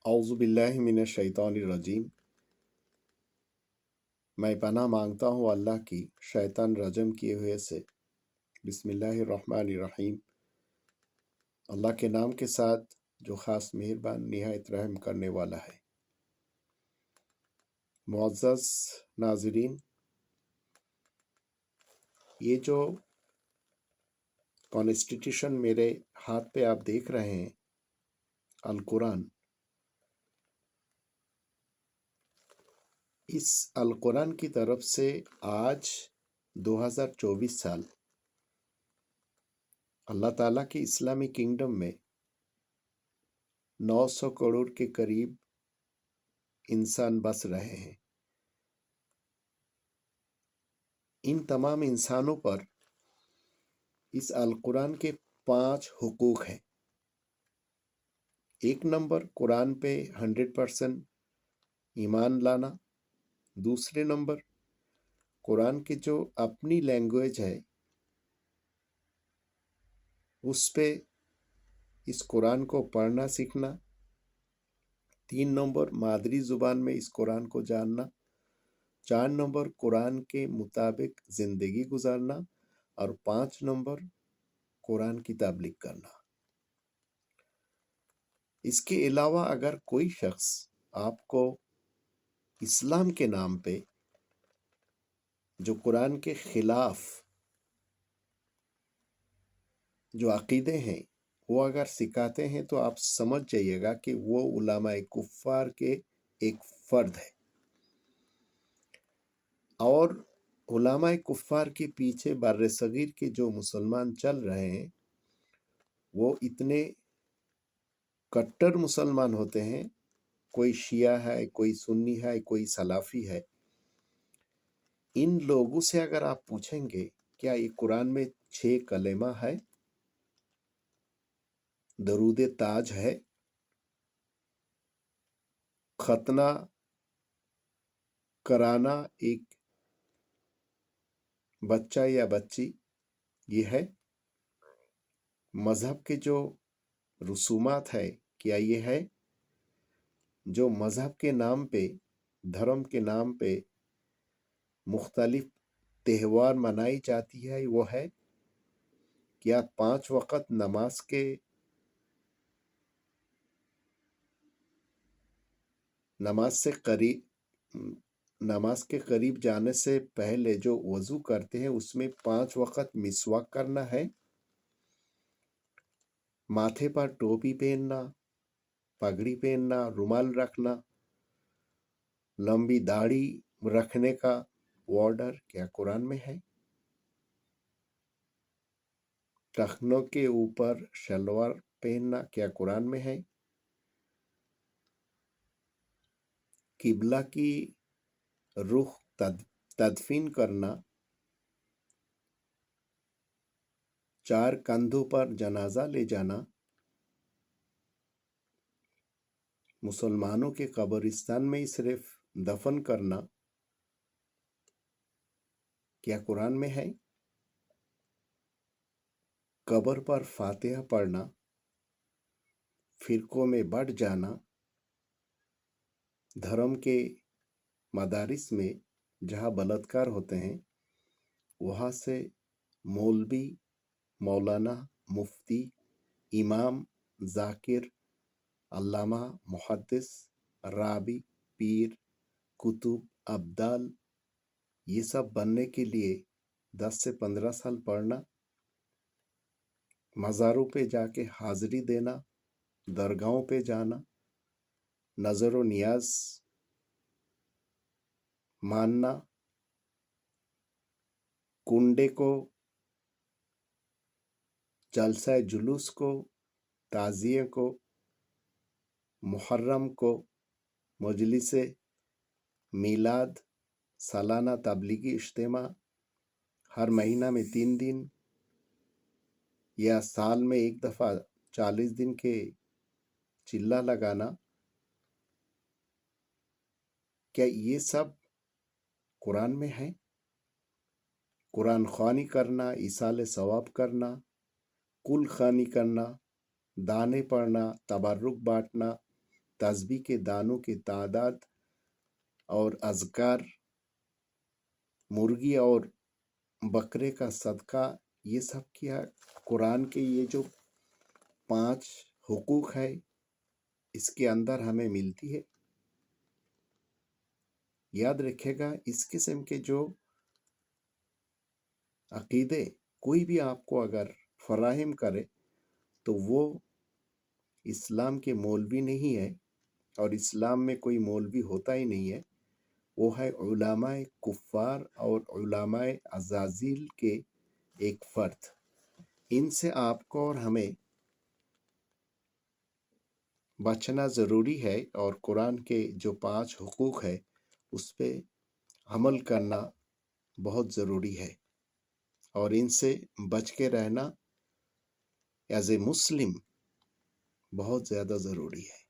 औज़ु बिल्लाहि मिनश शैतानिर रजीम। मैं पनाह मांगता हूँ अल्लाह की शैतान रजम किए हुए से। बिस्मिल्लाहिर रहमानिर रहीम। अल्लाह के नाम के साथ जो ख़ास मेहरबान निहायत रहम करने वाला है। मुअज़्ज़ज़ नाज़रीन, ये जो कॉन्स्टिट्यूशन मेरे हाथ पे आप देख रहे हैं, अल कुरान, इस अल कुरान की तरफ से आज 2024 साल अल्लाह ताला के इस्लामी किंगडम में 900 करोड़ के करीब इंसान बस रहे हैं। इन तमाम इंसानों पर इस अल कुरान के 5 हुकूक हैं। 1 नंबर, कुरान पे 100% ईमान लाना। दूसरे नंबर, कुरान की जो अपनी लैंग्वेज है उस पे इस कुरान को पढ़ना सीखना। 3 नंबर, मादरी ज़ुबान में इस कुरान को जानना। 4 नंबर, कुरान के मुताबिक ज़िंदगी गुजारना। और 5 नंबर, कुरान की तबलीग करना। इसके अलावा अगर कोई शख्स आपको इस्लाम के नाम पे जो कुरान के खिलाफ जो अकीदे हैं वो अगर सिखाते हैं तो आप समझ जाइएगा कि वो उलमाए कुफ्फार के एक फर्द है। और उलमाए कुफ्फार के पीछे बर्रे सगीर के जो मुसलमान चल रहे हैं वो इतने कट्टर मुसलमान होते हैं। कोई शिया है, कोई सुन्नी है, कोई सलाफी है। इन लोगों से अगर आप पूछेंगे क्या ये कुरान में 6 कलेमा है, दरूद ताज है, खतना कराना एक बच्चा या बच्ची ये है, मज़हब के जो रसूमात है क्या ये है, जो मज़हब के नाम पे, धर्म के नाम पे मुख्तलिफ त्यौहार मनाई जाती है वो है, क्या 5 वक़्त नमाज के करीब जाने से पहले जो वज़ू करते हैं उसमें 5 वक़्त मिसवाक करना है, माथे पर टोपी पहनना, पगड़ी पहनना, रुमाल रखना, लंबी दाढ़ी रखने का ऑर्डर क्या कुरान में है, टखनों के ऊपर शलवार पहनना क्या कुरान में है, किबला की रुख तदफीन करना, 4 कंधों पर जनाजा ले जाना, मुसलमानों के कब्रिस्तान में ही सिर्फ दफन करना क्या कुरान में है, कब्र पर फातिहा पढ़ना, फिरकों में बढ़ जाना, धर्म के मदारिस में जहाँ बलात्कार होते हैं वहाँ से मौलवी, मौलाना, मुफ्ती, इमाम, जाकिर, अल्लामा, मुहद्दिस, राबी, पीर, कुतुब, अब्दाल ये सब बनने के लिए 10 से 15 साल पढ़ना, मज़ारों पे जाके हाज़री देना, दरगाहों पे जाना, नज़र व नियाज मानना, कुंडे को, जलसा जुलूस को, ताज़िए को, मुहर्रम को, मजलिस मीलाद, सालाना तबलीगी इज्तिमा, हर महीना में 3 दिन या साल में एक दफ़ा 40 दिन के चिल्ला लगाना, क्या ये सब कुरान में है? कुरान ख़्वानी करना, इसाले सवाब करना, कुल ख़्वानी करना, दाने पढ़ना, तबर्रुक बांटना, तस्बीह के दानों की तादाद और अज़कार, मुर्गी और बकरे का सदका, ये सब क्या कुरान के ये जो 5 हुकूक है इसके अंदर हमें मिलती है। याद रखिएगा, इस किस्म के जो अकीदे कोई भी आपको अगर फराहम करे तो वो इस्लाम के मौलवी नहीं है, और इस्लाम में कोई मौलवी होता ही नहीं है। वो है उलमाए कुफ़ार और उलमाए अज़ाज़िल के एक फ़र्द। इनसे आपको और हमें बचना ज़रूरी है, और कुरान के जो 5 हुकूक है उस पे अमल करना बहुत ज़रूरी है, और इनसे बच के रहना एज ए मुस्लिम बहुत ज़्यादा ज़रूरी है।